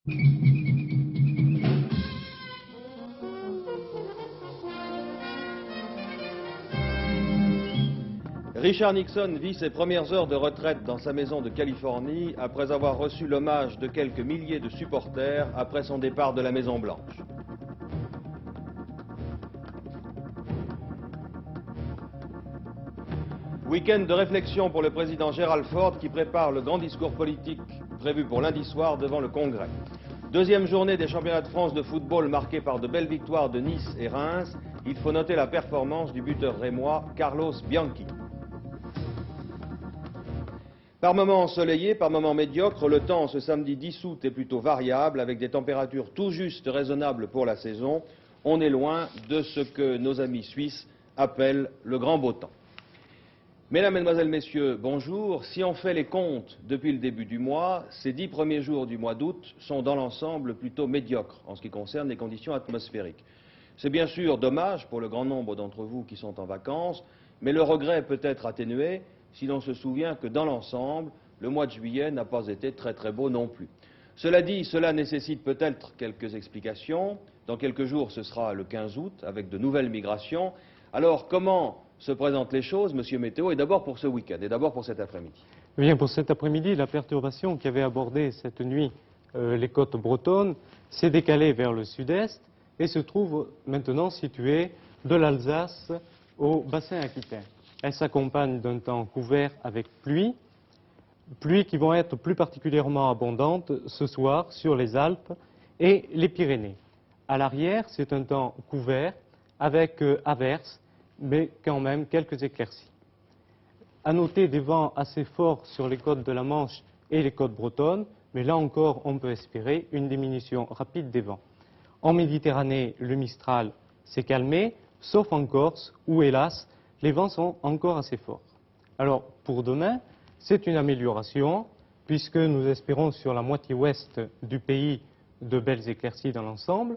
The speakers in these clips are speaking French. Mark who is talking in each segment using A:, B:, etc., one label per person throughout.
A: Richard Nixon vit ses premières heures de retraite dans sa maison de Californie après avoir reçu l'hommage de quelques milliers de supporters après son départ de la Maison-Blanche. Week-end de réflexion pour le président Gerald Ford qui prépare le grand discours politique prévu pour lundi soir devant le Congrès. Deuxième journée des championnats de France de football marquée par de belles victoires de Nice et Reims. Il faut noter la performance du buteur rémois Carlos Bianchi. Par moments ensoleillé, par moments médiocre, le temps ce samedi 10 août est plutôt variable avec des températures tout juste raisonnables pour la saison. On est loin de ce que nos amis suisses appellent le grand beau temps. Mesdames, Mesdemoiselles, Messieurs, bonjour. Si on fait les comptes depuis le début du mois, ces 10 premiers jours du mois d'août sont dans l'ensemble plutôt médiocres en ce qui concerne les conditions atmosphériques. C'est bien sûr dommage pour le grand nombre d'entre vous qui sont en vacances, mais le regret peut être atténué si l'on se souvient que dans l'ensemble, le mois de juillet n'a pas été très beau non plus. Cela dit, cela nécessite peut-être quelques explications. Dans quelques jours, ce sera le 15 août, avec de nouvelles migrations. Alors, comment se présentent les choses, Monsieur Météo, et d'abord pour ce week-end, et d'abord pour cet après-midi?
B: Eh bien, pour cet après-midi, la perturbation qui avait abordé cette nuit les côtes bretonnes s'est décalée vers le sud-est et se trouve maintenant située de l'Alsace au bassin aquitaine. Elle s'accompagne d'un temps couvert avec pluie qui vont être plus particulièrement abondantes ce soir sur les Alpes et les Pyrénées. À l'arrière, c'est un temps couvert avec averses, mais quand même quelques éclaircies. À noter des vents assez forts sur les côtes de la Manche et les côtes bretonnes, mais là encore, on peut espérer une diminution rapide des vents. En Méditerranée, le Mistral s'est calmé, sauf en Corse, où hélas, les vents sont encore assez forts. Alors, pour demain, c'est une amélioration, puisque nous espérons sur la moitié ouest du pays de belles éclaircies dans l'ensemble.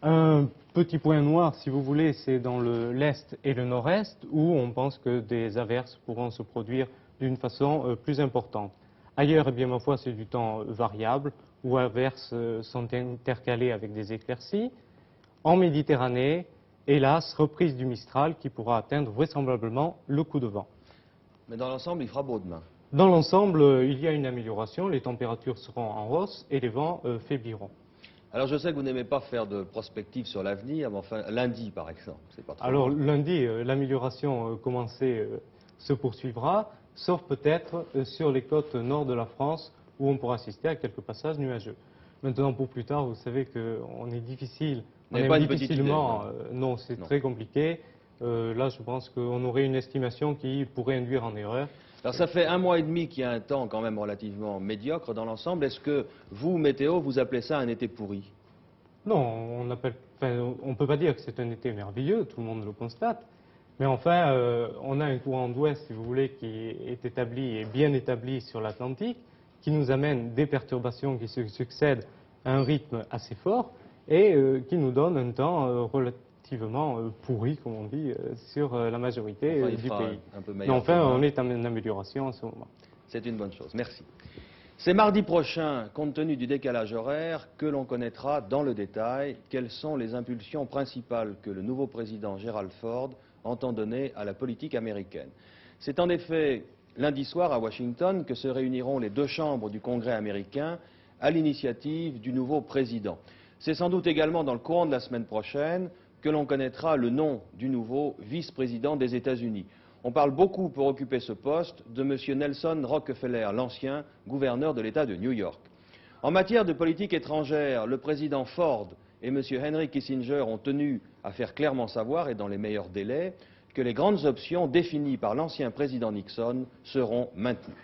B: Un petit point noir, si vous voulez, c'est dans l'est et le nord-est, où on pense que des averses pourront se produire d'une façon plus importante. Ailleurs, eh bien, ma foi, c'est du temps variable, où averses sont intercalées avec des éclaircies. En Méditerranée, hélas, reprise du Mistral qui pourra atteindre vraisemblablement le coup de vent.
A: Mais dans l'ensemble, il fera beau demain.
B: Dans l'ensemble, il y a une amélioration, les températures seront en hausse et les vents faibliront.
A: Alors je sais que vous n'aimez pas faire de prospective sur l'avenir, mais enfin lundi par exemple, c'est pas trop.
B: Alors lundi, l'amélioration commencée se poursuivra, sauf peut-être sur les côtes nord de la France où on pourra assister à quelques passages nuageux. Maintenant pour plus tard, vous savez qu'on est difficile.
A: On n'est pas une
B: difficilement,
A: petite idée,
B: non, c'est très compliqué. Là, je pense qu'on aurait une estimation qui pourrait induire en erreur.
A: Alors ça fait 1 mois et demi qu'il y a un temps quand même relativement médiocre dans l'ensemble. Est-ce que vous, météo, vous appelez ça un été pourri?
B: Non, on ne peut pas dire que c'est un été merveilleux, tout le monde le constate. Mais enfin, on a un courant d'ouest, si vous voulez, qui est établi et bien établi sur l'Atlantique, qui nous amène des perturbations qui se succèdent à un rythme assez fort et qui nous donne un temps relativement pourri, comme on dit, sur la majorité du pays. Mais enfin, on est en amélioration en ce moment.
A: C'est une bonne chose, merci. C'est mardi prochain, compte tenu du décalage horaire, que l'on connaîtra dans le détail quelles sont les impulsions principales que le nouveau président Gerald Ford entend donner à la politique américaine. C'est en effet lundi soir à Washington que se réuniront les 2 chambres du Congrès américain à l'initiative du nouveau président. C'est sans doute également dans le courant de la semaine prochaine que l'on connaîtra le nom du nouveau vice-président des États-Unis. On parle beaucoup pour occuper ce poste de M. Nelson Rockefeller, l'ancien gouverneur de l'État de New York. En matière de politique étrangère, le président Ford et M. Henry Kissinger ont tenu à faire clairement savoir, et dans les meilleurs délais, que les grandes options définies par l'ancien président Nixon seront maintenues.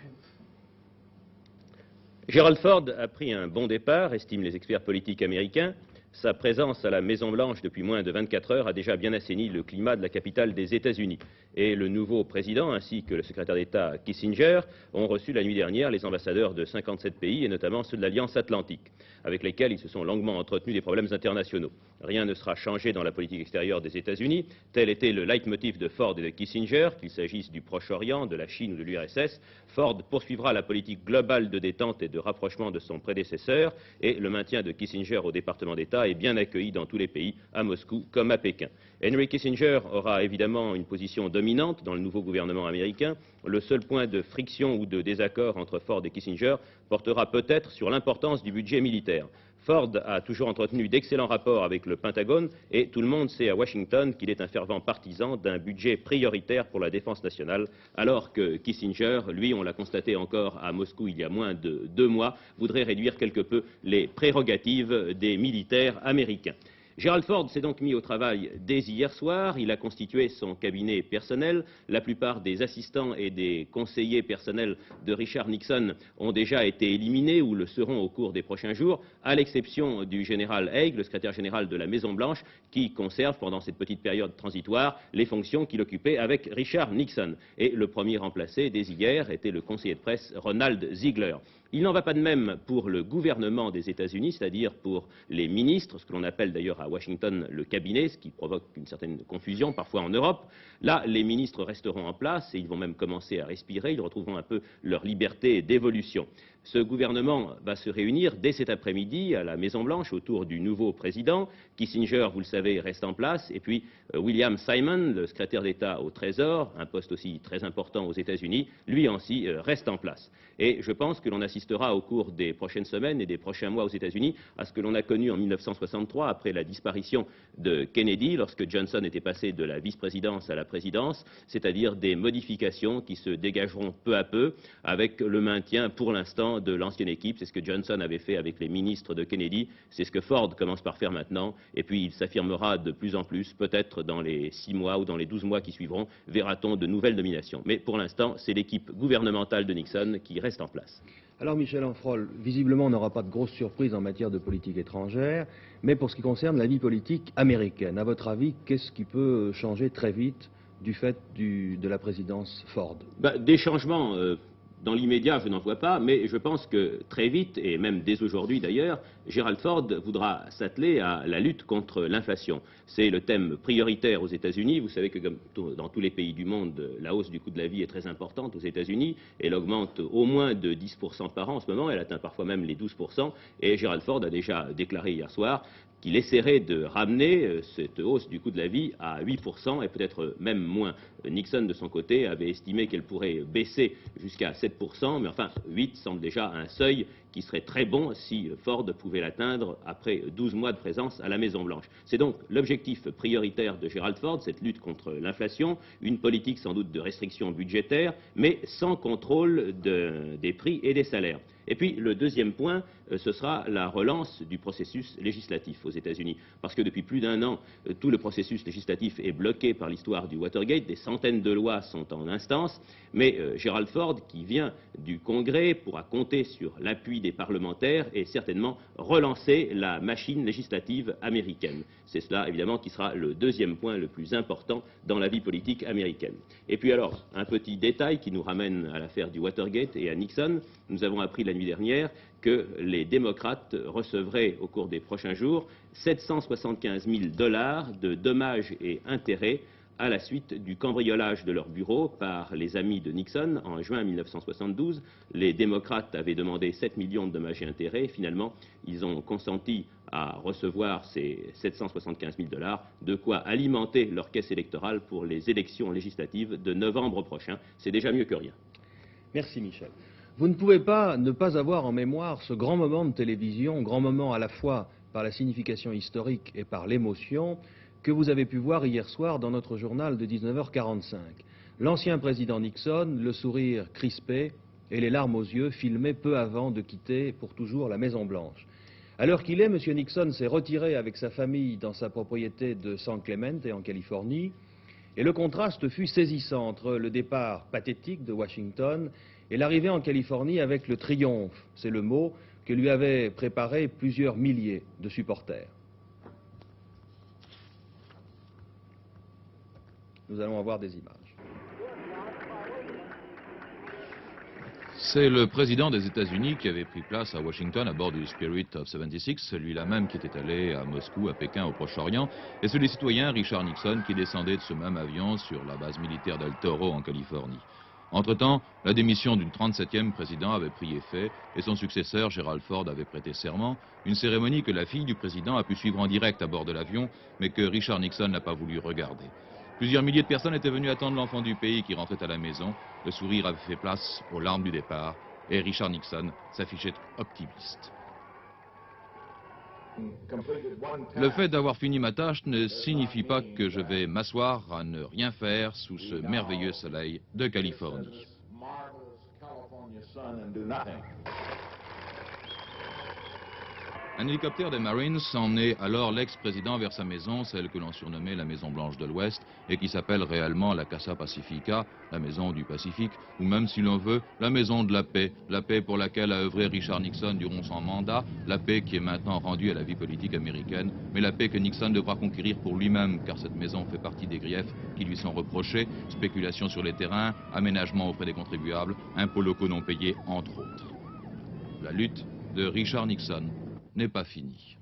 C: Gerald Ford a pris un bon départ, estiment les experts politiques américains. Sa présence à la Maison-Blanche depuis moins de 24 heures a déjà bien assaini le climat de la capitale des États-Unis. Et le nouveau président, ainsi que le secrétaire d'État Kissinger, ont reçu la nuit dernière les ambassadeurs de 57 pays, et notamment ceux de l'Alliance Atlantique, avec lesquels ils se sont longuement entretenus des problèmes internationaux. rien ne sera changé dans la politique extérieure des États-Unis. Tel était le leitmotiv de Ford et de Kissinger, qu'il s'agisse du Proche-Orient, de la Chine ou de l'URSS. Ford poursuivra la politique globale de détente et de rapprochement de son prédécesseur, et le maintien de Kissinger au département d'État est bien accueilli dans tous les pays, à Moscou comme à Pékin. Henry Kissinger aura évidemment une position dominante dans le nouveau gouvernement américain. Le seul point de friction ou de désaccord entre Ford et Kissinger portera peut-être sur l'importance du budget militaire. Ford a toujours entretenu d'excellents rapports avec le Pentagone et tout le monde sait à Washington qu'il est un fervent partisan d'un budget prioritaire pour la défense nationale, alors que Kissinger, lui, on l'a constaté encore à Moscou il y a moins de 2 mois, voudrait réduire quelque peu les prérogatives des militaires américains. Gerald Ford s'est donc mis au travail dès hier soir. Il a constitué son cabinet personnel. La plupart des assistants et des conseillers personnels de Richard Nixon ont déjà été éliminés ou le seront au cours des prochains jours, à l'exception du général Haig, le secrétaire général de la Maison-Blanche, qui conserve pendant cette petite période transitoire les fonctions qu'il occupait avec Richard Nixon. Et le premier remplacé dès hier était le conseiller de presse Ronald Ziegler. Il n'en va pas de même pour le gouvernement des États-Unis, c'est-à-dire pour les ministres, ce que l'on appelle d'ailleurs à Washington le cabinet, ce qui provoque une certaine confusion parfois en Europe. Là, les ministres resteront en place et ils vont même commencer à respirer, ils retrouveront un peu leur liberté d'évolution. Ce gouvernement va se réunir dès cet après-midi à la Maison-Blanche autour du nouveau président. Kissinger, vous le savez, reste en place. Et puis William Simon, le secrétaire d'État au Trésor, un poste aussi très important aux États-Unis, lui aussi reste en place. Et je pense que l'on assistera au cours des prochaines semaines et des prochains mois aux États-Unis à ce que l'on a connu en 1963, après la disparition de Kennedy, lorsque Johnson était passé de la vice-présidence à la présidence, c'est-à-dire des modifications qui se dégageront peu à peu, avec le maintien pour l'instant de l'ancienne équipe. C'est ce que Johnson avait fait avec les ministres de Kennedy, c'est ce que Ford commence par faire maintenant, et puis il s'affirmera de plus en plus, peut-être dans les 6 mois ou dans les 12 mois qui suivront, verra-t-on de nouvelles nominations. Mais pour l'instant, c'est l'équipe gouvernementale de Nixon qui reste en place.
A: Alors Michel Ancefroll, visiblement on n'aura pas de grosses surprises en matière de politique étrangère, mais pour ce qui concerne la vie politique américaine, à votre avis, qu'est-ce qui peut changer très vite du fait de la présidence Ford?
C: Des changements, dans l'immédiat, je n'en vois pas, mais je pense que très vite, et même dès aujourd'hui d'ailleurs, Gerald Ford voudra s'atteler à la lutte contre l'inflation. C'est le thème prioritaire aux États-Unis. Vous savez que comme dans tous les pays du monde, la hausse du coût de la vie est très importante aux États-Unis. Elle augmente au moins de 10% par an en ce moment. Elle atteint parfois même les 12%. Et Gerald Ford a déjà déclaré hier soir qu'il essaierait de ramener cette hausse du coût de la vie à 8% et peut-être même moins. Nixon, de son côté, avait estimé qu'elle pourrait baisser jusqu'à 7%, mais enfin 8 semble déjà un seuil qui serait très bon si Ford pouvait l'atteindre après 12 mois de présence à la Maison-Blanche. C'est donc l'objectif prioritaire de Gerald Ford, cette lutte contre l'inflation, une politique sans doute de restriction budgétaire, mais sans contrôle des prix et des salaires. Et puis le deuxième point, ce sera la relance du processus législatif aux États-Unis. Parce que depuis plus d'1 an, tout le processus législatif est bloqué par l'histoire du Watergate. Des centaines de lois sont en instance. Mais Gerald Ford, qui vient du Congrès, pourra compter sur l'appui des parlementaires et certainement relancer la machine législative américaine. C'est cela, évidemment, qui sera le deuxième point le plus important dans la vie politique américaine. Et puis alors, un petit détail qui nous ramène à l'affaire du Watergate et à Nixon. Nous avons appris la nuit dernière que les démocrates recevraient au cours des prochains jours 775 000 $ de dommages et intérêts à la suite du cambriolage de leur bureau par les amis de Nixon en juin 1972. Les démocrates avaient demandé 7 millions de dommages et intérêts. Finalement, ils ont consenti à recevoir ces 775 000 $, de quoi alimenter leur caisse électorale pour les élections législatives de novembre prochain. C'est déjà mieux que rien.
A: Merci Michel. Vous ne pouvez pas ne pas avoir en mémoire ce grand moment de télévision, grand moment à la fois par la signification historique et par l'émotion, que vous avez pu voir hier soir dans notre journal de 19h45. L'ancien président Nixon, le sourire crispé et les larmes aux yeux, filmés peu avant de quitter pour toujours la Maison-Blanche. À l'heure qu'il est, M. Nixon s'est retiré avec sa famille dans sa propriété de San Clemente en Californie, et le contraste fut saisissant entre le départ pathétique de Washington et l'arrivée en Californie avec le triomphe, c'est le mot, que lui avaient préparé plusieurs milliers de supporters. Nous allons avoir des images.
D: C'est le président des États-Unis qui avait pris place à Washington à bord du Spirit of 76, celui-là même qui était allé à Moscou, à Pékin, au Proche-Orient, et celui citoyen Richard Nixon qui descendait de ce même avion sur la base militaire d'El Toro en Californie. Entre-temps, la démission du 37e président avait pris effet et son successeur, Gerald Ford, avait prêté serment, une cérémonie que la fille du président a pu suivre en direct à bord de l'avion, mais que Richard Nixon n'a pas voulu regarder. Plusieurs milliers de personnes étaient venues attendre l'enfant du pays qui rentrait à la maison. Le sourire avait fait place aux larmes du départ et Richard Nixon s'affichait optimiste. Le fait d'avoir fini ma tâche ne signifie pas que je vais m'asseoir à ne rien faire sous ce merveilleux soleil de Californie. Un hélicoptère des Marines emmenait alors l'ex-président vers sa maison, celle que l'on surnommait la Maison Blanche de l'Ouest, et qui s'appelle réellement la Casa Pacifica, la Maison du Pacifique, ou même si l'on veut, la Maison de la paix pour laquelle a œuvré Richard Nixon durant son mandat, la paix qui est maintenant rendue à la vie politique américaine, mais la paix que Nixon devra conquérir pour lui-même, car cette maison fait partie des griefs qui lui sont reprochés, spéculation sur les terrains, aménagement auprès des contribuables, impôts locaux non payés, entre autres. La lutte de Richard Nixon n'est pas fini.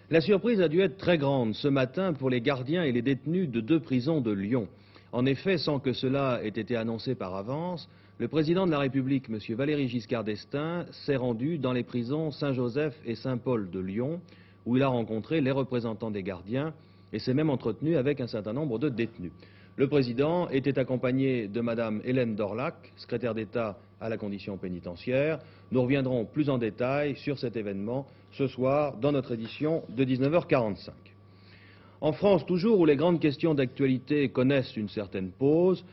A: La surprise a dû être très grande ce matin pour les gardiens et les détenus de 2 prisons de Lyon. En effet, sans que cela ait été annoncé par avance, le président de la République, M. Valéry Giscard d'Estaing, s'est rendu dans les prisons Saint-Joseph et Saint-Paul de Lyon, où il a rencontré les représentants des gardiens et s'est même entretenu avec un certain nombre de détenus. Le président était accompagné de Mme Hélène Dorlac, secrétaire d'État à la condition pénitentiaire. Nous reviendrons plus en détail sur cet événement ce soir dans notre édition de 19h45. En France, toujours, où les grandes questions d'actualité connaissent une certaine pause,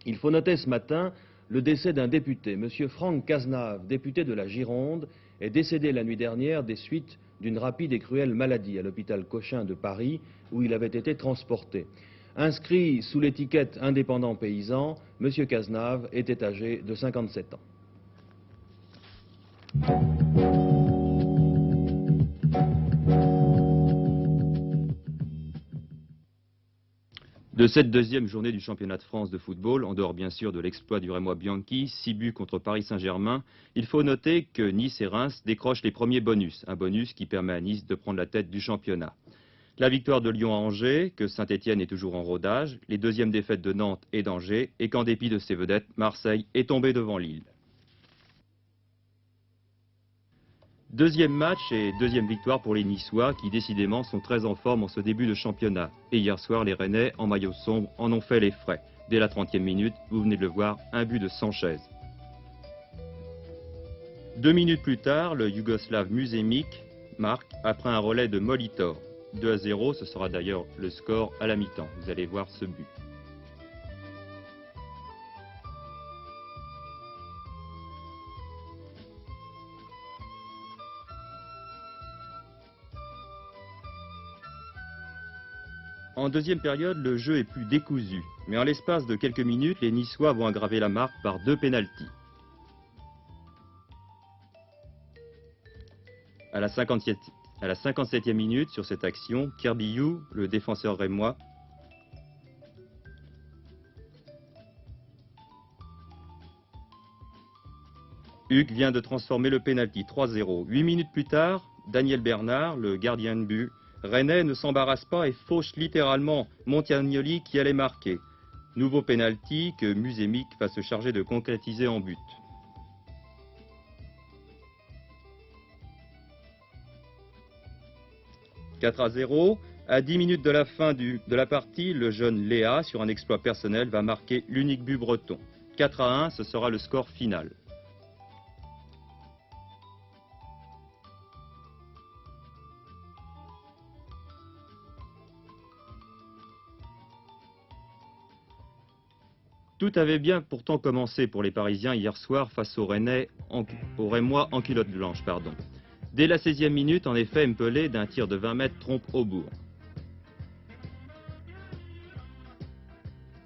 A: il faut noter ce matin le décès d'un député. M. Franck Cazenave, député de la Gironde, est décédé la nuit dernière des suites d'une rapide et cruelle maladie à l'hôpital Cochin de Paris, où il avait été transporté. Inscrit sous l'étiquette indépendant paysan, M. Cazenave était âgé de 57 ans.
C: De cette deuxième journée du championnat de France de football, en dehors bien sûr de l'exploit du Rémois Bianchi, 6 buts contre Paris Saint-Germain, il faut noter que Nice et Reims décrochent les premiers bonus, un bonus qui permet à Nice de prendre la tête du championnat. La victoire de Lyon à Angers, que Saint-Étienne est toujours en rodage, les deuxièmes défaites de Nantes et d'Angers, et qu'en dépit de ses vedettes, Marseille est tombé devant Lille. Deuxième match et deuxième victoire pour les Niçois qui décidément sont très en forme en ce début de championnat. Et hier soir, les Rennais, en maillot sombre, en ont fait les frais. Dès la 30e minute, vous venez de le voir, un but de Sanchez. 2 minutes plus tard, le Yougoslave Musemic marque après un relais de Molitor. 2-0, ce sera d'ailleurs le score à la mi-temps. Vous allez voir ce but. En deuxième période, le jeu est plus décousu, mais en l'espace de quelques minutes, les Niçois vont aggraver la marque par 2 pénaltys. À la 57e minute, sur cette action, Kerbiyou, le défenseur rémois, Hugues vient de transformer le pénalty 3-0. 8 minutes plus tard, Daniel Bernard, le gardien de but, Rennais ne s'embarrasse pas et fauche littéralement Montiagnoli qui allait marquer. Nouveau pénalty que Musemic va se charger de concrétiser en but. « 4-0. À 10 minutes de la fin de la partie, le jeune Léa, sur un exploit personnel, va marquer l'unique but breton. 4-1, ce sera le score final. Tout avait bien pourtant commencé pour les Parisiens hier soir face aux Rémois en culotte blanche. Dès la 16e minute, en effet, Mpelé, d'un tir de 20 mètres, trompe Aubourg.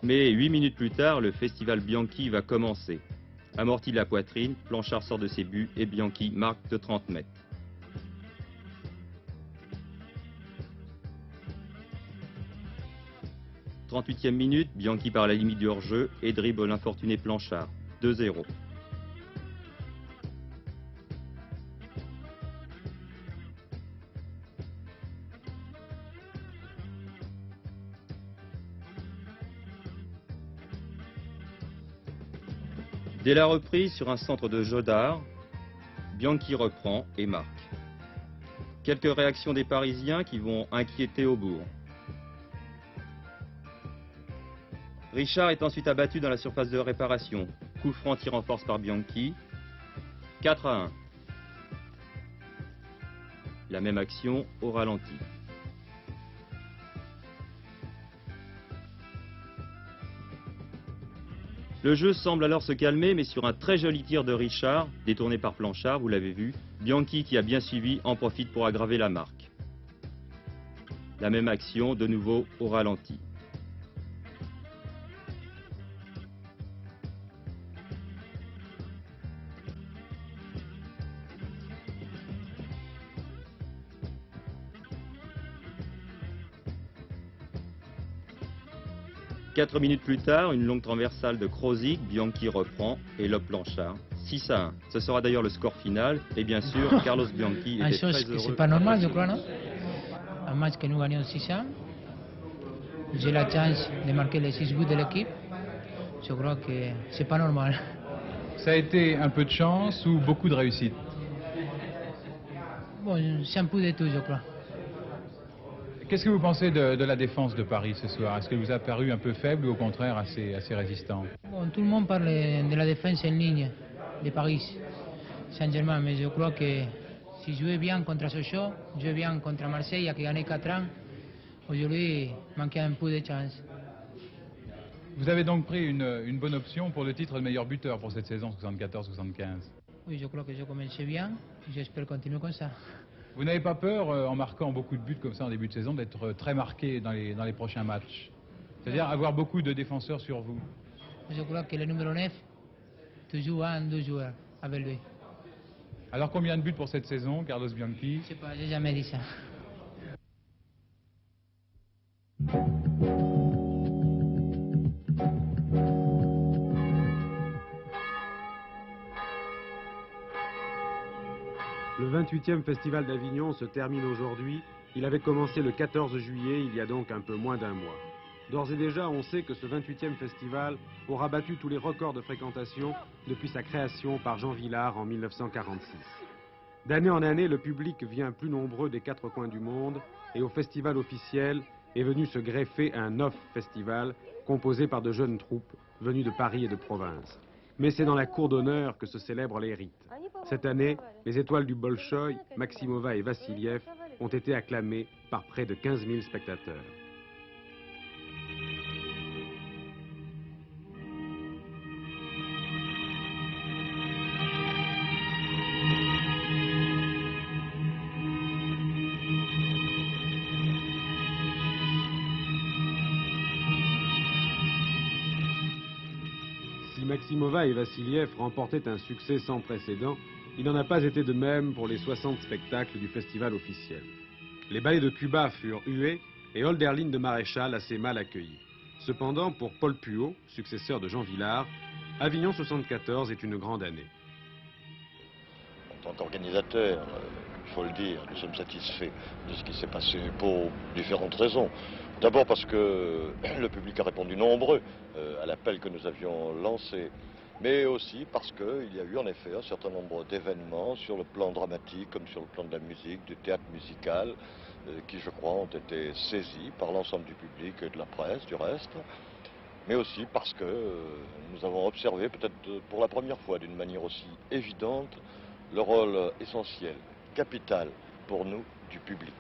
C: Mais 8 minutes plus tard, le festival Bianchi va commencer. Amorti de la poitrine, Planchard sort de ses buts et Bianchi marque de 30 mètres.
E: 38e minute, Bianchi part à la limite du hors-jeu et dribble l'infortuné Planchard. 2-0. Dès la reprise, sur un centre de Jodard, Bianchi reprend et marque. Quelques réactions des Parisiens qui vont inquiéter Aubourg. Richard est ensuite abattu dans la surface de réparation. Coup franc tiré en force par Bianchi. 4-1. La même action au ralenti. Le jeu semble alors se calmer, mais sur un très joli tir de Richard, détourné par Planchard, vous l'avez vu, Bianchi, qui a bien suivi, en profite pour aggraver la marque. La même action, de nouveau au ralenti. Quatre minutes plus tard, une longue transversale de Krozik, Bianchi reprend et lobe Planchard. 6-1. Ce sera d'ailleurs le score final. Et bien sûr, Carlos Bianchi était très heureux.
F: C'est pas normal, je crois, non? Un match que nous gagnons 6-1. J'ai la chance de marquer les 6 buts de l'équipe. Je crois que c'est pas normal.
G: Ça a été un peu de chance ou beaucoup de réussite?
F: Bon, c'est un peu de tout, je crois.
G: Qu'est-ce que vous pensez de la défense de Paris ce soir? Est-ce qu'elle vous a paru un peu faible ou au contraire assez résistante?
F: Bon, tout le monde parle de la défense en ligne de Paris Saint-Germain, mais je crois que si je jouais bien contre Sochaux, je jouais bien contre Marseille, qui a gagné 4 ans, aujourd'hui, il manquait un peu de chance.
G: Vous avez donc pris une bonne option pour le titre de meilleur buteur pour cette saison 74-75?
F: Oui, je crois que je commençais bien, j'espère continuer comme ça.
G: Vous n'avez pas peur, en marquant beaucoup de buts comme ça en début de saison, d'être très marqué dans les prochains matchs? C'est-à-dire avoir beaucoup de défenseurs sur vous?
F: Je crois que le numéro 9, toujours 1, 2 joueurs avec lui.
G: Alors combien de buts pour cette saison, Carlos Bianchi?
F: Je sais pas, j'ai jamais dit ça.
H: Le 28e Festival d'Avignon se termine aujourd'hui. Il avait commencé le 14 juillet, il y a donc un peu moins d'un mois. D'ores et déjà, on sait que ce 28e festival aura battu tous les records de fréquentation depuis sa création par Jean Vilar en 1946. D'année en année, le public vient plus nombreux des 4 coins du monde et au festival officiel est venu se greffer un off festival composé par de jeunes troupes venues de Paris et de province. Mais c'est dans la cour d'honneur que se célèbrent les rites. Cette année, les étoiles du Bolchoï, Maximova et Vassiliev, ont été acclamées par près de 15 000 spectateurs. Si Maximova et Vassiliev remportaient un succès sans précédent, il n'en a pas été de même pour les 60 spectacles du festival officiel. Les ballets de Cuba furent hués et Holderlin de Maréchal assez mal accueillis. Cependant, pour Paul Puot, successeur de Jean Vilar, Avignon 74 est une grande année.
I: En tant qu'organisateur, il faut le dire, nous sommes satisfaits de ce qui s'est passé pour différentes raisons. D'abord parce que le public a répondu nombreux à l'appel que nous avions lancé, mais aussi parce qu'il y a eu en effet un certain nombre d'événements sur le plan dramatique comme sur le plan de la musique, du théâtre musical, qui je crois ont été saisis par l'ensemble du public et de la presse du reste, mais aussi parce que nous avons observé peut-être pour la première fois d'une manière aussi évidente le rôle essentiel, capital pour nous du public.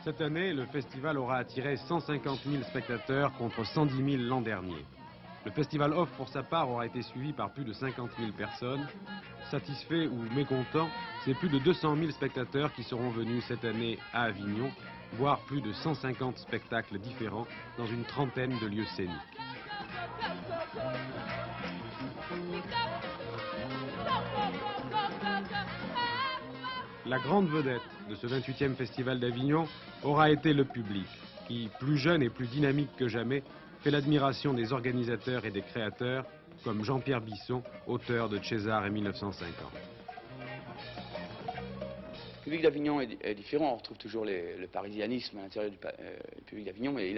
H: Cette année, le festival aura attiré 150 000 spectateurs contre 110 000 l'an dernier. Le festival off, pour sa part, aura été suivi par plus de 50 000 personnes. Satisfaits ou mécontents, c'est plus de 200 000 spectateurs qui seront venus cette année à Avignon, voire plus de 150 spectacles différents dans une trentaine de lieux scéniques. La grande vedette de ce 28e Festival d'Avignon aura été le public, qui, plus jeune et plus dynamique que jamais, fait l'admiration des organisateurs et des créateurs, comme Jean-Pierre Bisson, auteur de César et 1950.
J: Le public d'Avignon est différent, on retrouve toujours le parisianisme à l'intérieur du public d'Avignon, mais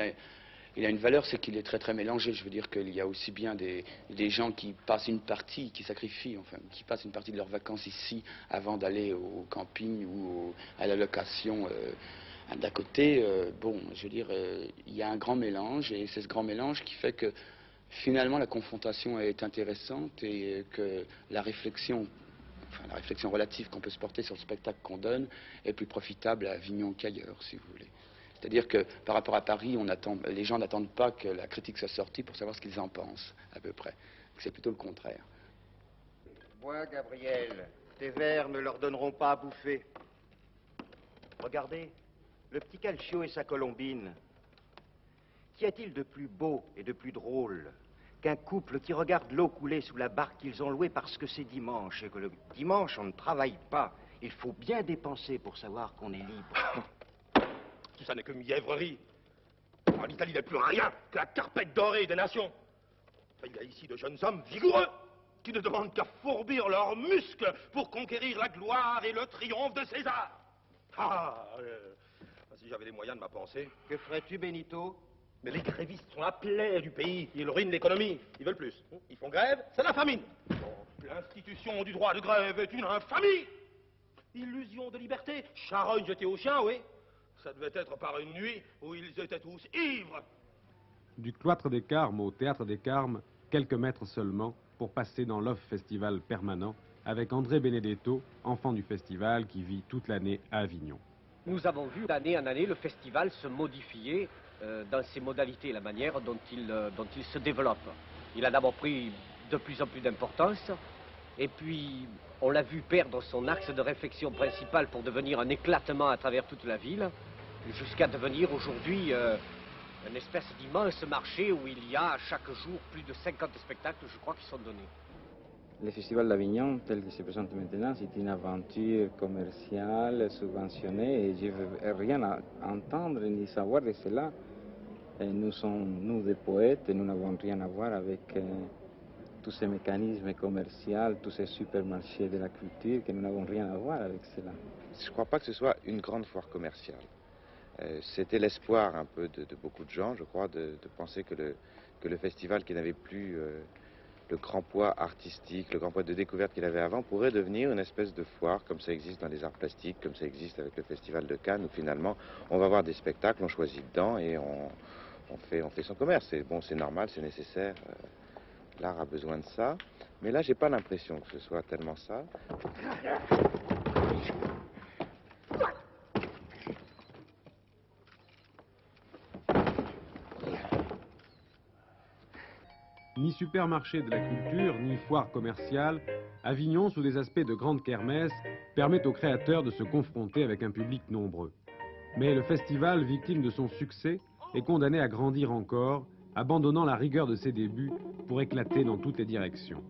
J: il a une valeur, c'est qu'il est très très mélangé. Je veux dire qu'il y a aussi bien des gens qui passent une partie, qui sacrifient, enfin, qui passent une partie de leurs vacances ici avant d'aller au camping ou à la location d'à côté. Bon, je veux dire, il y a un grand mélange, et c'est ce grand mélange qui fait que finalement la confrontation est intéressante et que la réflexion relative qu'on peut se porter sur le spectacle qu'on donne est plus profitable à Avignon qu'ailleurs, si vous voulez. C'est-à-dire que par rapport à Paris, les gens n'attendent pas que la critique soit sortie pour savoir ce qu'ils en pensent, à peu près. C'est plutôt le contraire.
K: Bois, Gabriel. Tes vers ne leur donneront pas à bouffer. Regardez, le petit Calcio et sa colombine. Qu'y a-t-il de plus beau et de plus drôle qu'un couple qui regarde l'eau couler sous la barque qu'ils ont louée parce que c'est dimanche, et que le dimanche, on ne travaille pas. Il faut bien dépenser pour savoir qu'on est libre.
L: Tout ça n'est que mièvrerie. En Italie, il n'y a plus rien que la carpette dorée des nations. Il y a ici de jeunes hommes vigoureux qui ne demandent qu'à fourbir leurs muscles pour conquérir la gloire et le triomphe de César. Si j'avais les moyens de ma pensée...
K: Que ferais-tu, Benito?
L: Mais les grévistes sont la plaie du pays. Ils ruinent l'économie. Ils veulent plus. Ils font grève, c'est la famine. L'institution du droit de grève est une infamie. Illusion de liberté, charogne jetée aux chiens, oui. Ça devait être par une nuit où ils étaient tous ivres.
H: Du cloître des Carmes au théâtre des Carmes, quelques mètres seulement, pour passer dans l'Off Festival permanent, avec André Benedetto, enfant du festival qui vit toute l'année à Avignon.
M: Nous avons vu d'année en année le festival se modifier dans ses modalités, la manière dont il se développe. Il a d'abord pris de plus en plus d'importance, et puis on l'a vu perdre son axe de réflexion principal pour devenir un éclatement à travers toute la ville, jusqu'à devenir aujourd'hui une espèce d'immense marché où il y a chaque jour plus de 50 spectacles, je crois, qui sont donnés.
N: Le Festival d'Avignon, tel qu'il se présente maintenant, c'est une aventure commerciale, subventionnée, et je ne veux rien entendre ni savoir de cela. Et nous sommes, des poètes, nous n'avons rien à voir avec tous ces mécanismes commerciaux, tous ces supermarchés de la culture, que nous n'avons rien à voir avec cela.
O: Je ne crois pas que ce soit une grande foire commerciale. C'était l'espoir un peu de beaucoup de gens, je crois, de penser que le festival qui n'avait plus le grand poids artistique, le grand poids de découverte qu'il avait avant, pourrait devenir une espèce de foire, comme ça existe dans les arts plastiques, comme ça existe avec le Festival de Cannes, où finalement on va voir des spectacles, on choisit dedans et on fait son commerce. Bon, c'est normal, c'est nécessaire, l'art a besoin de ça, mais là j'ai pas l'impression que ce soit tellement ça.
H: Ni supermarché de la culture, ni foire commerciale, Avignon, sous des aspects de grande kermesse, permet aux créateurs de se confronter avec un public nombreux. Mais le festival, victime de son succès, est condamné à grandir encore, abandonnant la rigueur de ses débuts pour éclater dans toutes les directions.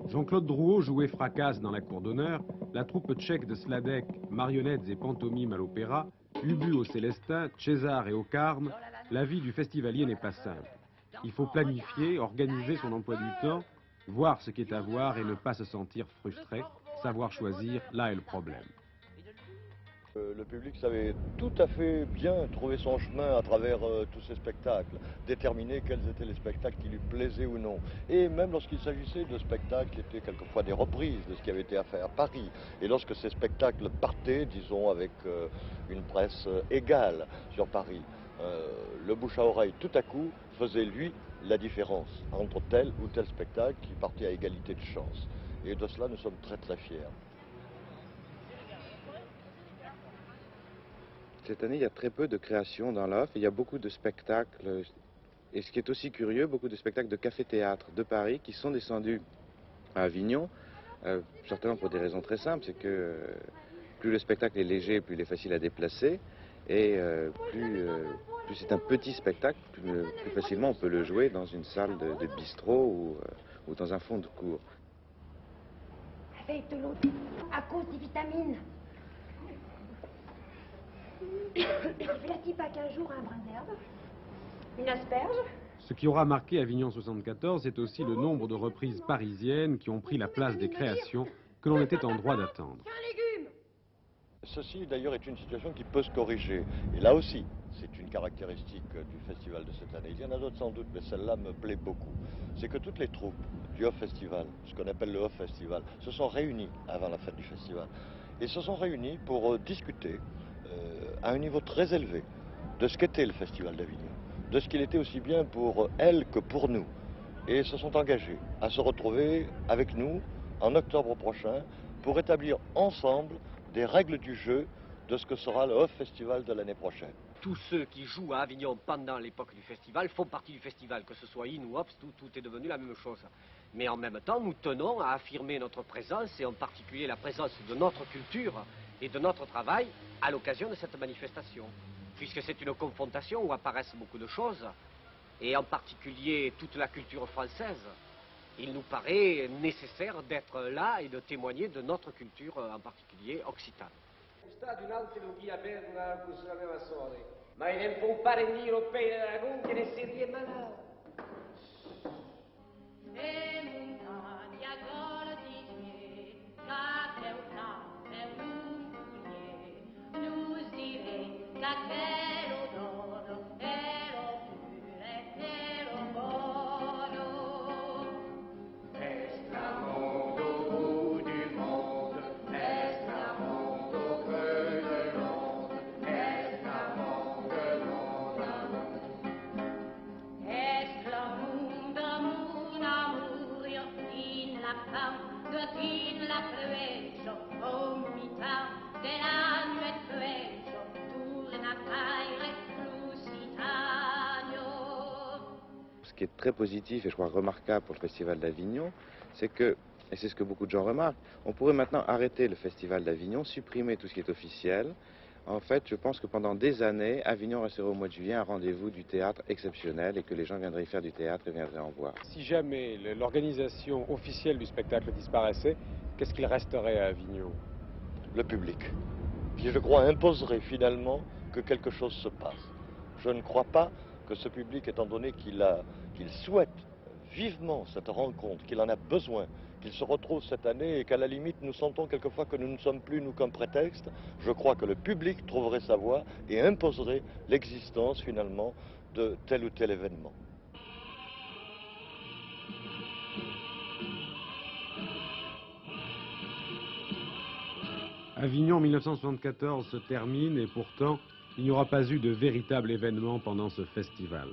H: Jean-Claude Drouot jouait Fracasse dans la cour d'honneur, la troupe tchèque de Sladek, marionnettes et pantomimes à l'opéra, Ubu au Célestin, César et au Carme, la vie du festivalier n'est pas simple. Il faut planifier, organiser son emploi du temps, voir ce qui est à voir et ne pas se sentir frustré. Savoir choisir, là est le problème.
I: Le public savait tout à fait bien trouver son chemin à travers tous ces spectacles, déterminer quels étaient les spectacles qui lui plaisaient ou non. Et même lorsqu'il s'agissait de spectacles qui étaient quelquefois des reprises de ce qui avait été fait à Paris. Et lorsque ces spectacles partaient, disons, avec une presse égale sur Paris, le bouche à oreille, tout à coup, faisait, lui, la différence entre tel ou tel spectacle qui partait à égalité de chance. Et de cela, nous sommes très très fiers.
O: Cette année, il y a très peu de créations dans l'offre. Il y a beaucoup de spectacles, et ce qui est aussi curieux, beaucoup de spectacles de café-théâtre de Paris qui sont descendus à Avignon, certainement pour des raisons très simples, c'est que plus le spectacle est léger, plus il est facile à déplacer, et plus c'est un petit spectacle, plus facilement on peut le jouer dans une salle de bistrot ou dans un fond de cours.
P: fête l'autre à cause des vitamines. Voilà-t-il pas qu'un jour un brin d'herbe, une asperge?
H: Ce qui aura marqué Avignon 74, c'est aussi le nombre de reprises parisiennes qui ont pris la place des créations que l'on était en droit d'attendre.
I: Ceci, d'ailleurs, est une situation qui peut se corriger. Et là aussi, c'est une caractéristique du festival de cette année. Il y en a d'autres sans doute, mais celle-là me plaît beaucoup. C'est que toutes les troupes du Off Festival, ce qu'on appelle le Off Festival, se sont réunies avant la fin du festival. Et se sont réunies pour discuter à un niveau très élevé de ce qu'était le Festival d'Avignon, de ce qu'il était aussi bien pour elles que pour nous. Et se sont engagées à se retrouver avec nous en octobre prochain pour établir ensemble des règles du jeu de ce que sera le Off Festival de l'année prochaine.
M: Tous ceux qui jouent à Avignon pendant l'époque du festival font partie du festival, que ce soit IN ou OPS, tout est devenu la même chose. Mais en même temps, nous tenons à affirmer notre présence, et en particulier la présence de notre culture et de notre travail à l'occasion de cette manifestation. Puisque c'est une confrontation où apparaissent beaucoup de choses, et en particulier toute la culture française. Il nous paraît nécessaire d'être là et de témoigner de notre culture, en particulier occitane.
Q: Stati un'altra lughia per una sulla mia storia, ma in pompare in giro per la gonchia e si riemana.
P: E montagna gordier, la teuta è un pugnier, nous direz qu'à quel odore è lo pure e lo buono.
Q: Estramondo bout du monde, estramondo creux de l'onde, estramondo mon amour.
P: Exclamunda mon amour, in la pam, in la plejo, au mitan de la nuit plejo, tourna caire Lusitano.
O: Ce qui est très positif et je crois remarquable pour le Festival d'Avignon, c'est que, et c'est ce que beaucoup de gens remarquent, on pourrait maintenant arrêter le Festival d'Avignon, supprimer tout ce qui est officiel. En fait, je pense que pendant des années, Avignon resterait au mois de juillet un rendez-vous du théâtre exceptionnel et que les gens viendraient y faire du théâtre et viendraient en voir.
H: Si jamais l'organisation officielle du spectacle disparaissait, qu'est-ce qu'il resterait à Avignon?
I: Le public, qui je crois imposerait finalement que quelque chose se passe. Je ne crois pas que ce public, étant donné qu'il souhaite vivement cette rencontre, qu'il en a besoin, qu'il se retrouve cette année et qu'à la limite nous sentons quelquefois que nous ne sommes plus nous comme prétexte, je crois que le public trouverait sa voie et imposerait l'existence finalement de tel ou tel événement.
H: Avignon 1974 se termine et pourtant, il n'y aura pas eu de véritable événement pendant ce festival.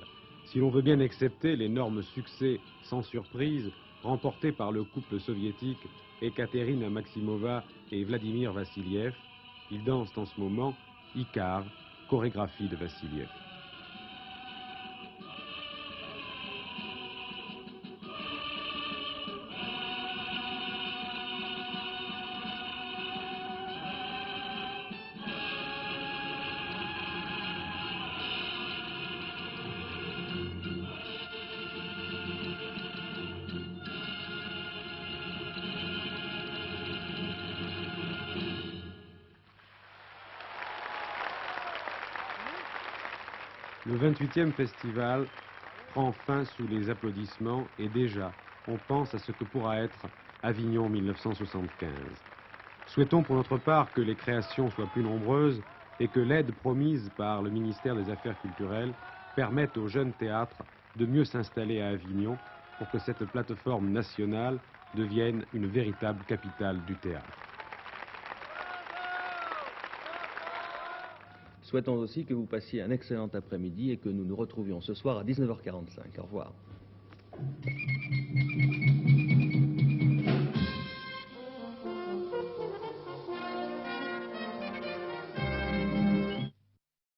H: Si l'on veut bien accepter l'énorme succès, sans surprise, remporté par le couple soviétique Ekaterina Maximova et Vladimir Vassiliev, ils dansent en ce moment Icare, chorégraphie de Vassiliev. Le 28e festival prend fin sous les applaudissements et déjà, on pense à ce que pourra être Avignon 1975. Souhaitons pour notre part que les créations soient plus nombreuses et que l'aide promise par le ministère des Affaires culturelles permette aux jeunes théâtres de mieux s'installer à Avignon pour que cette plateforme nationale devienne une véritable capitale du théâtre.
R: Souhaitons aussi que vous passiez un excellent après-midi et que nous nous retrouvions ce soir à 19h45. Au revoir.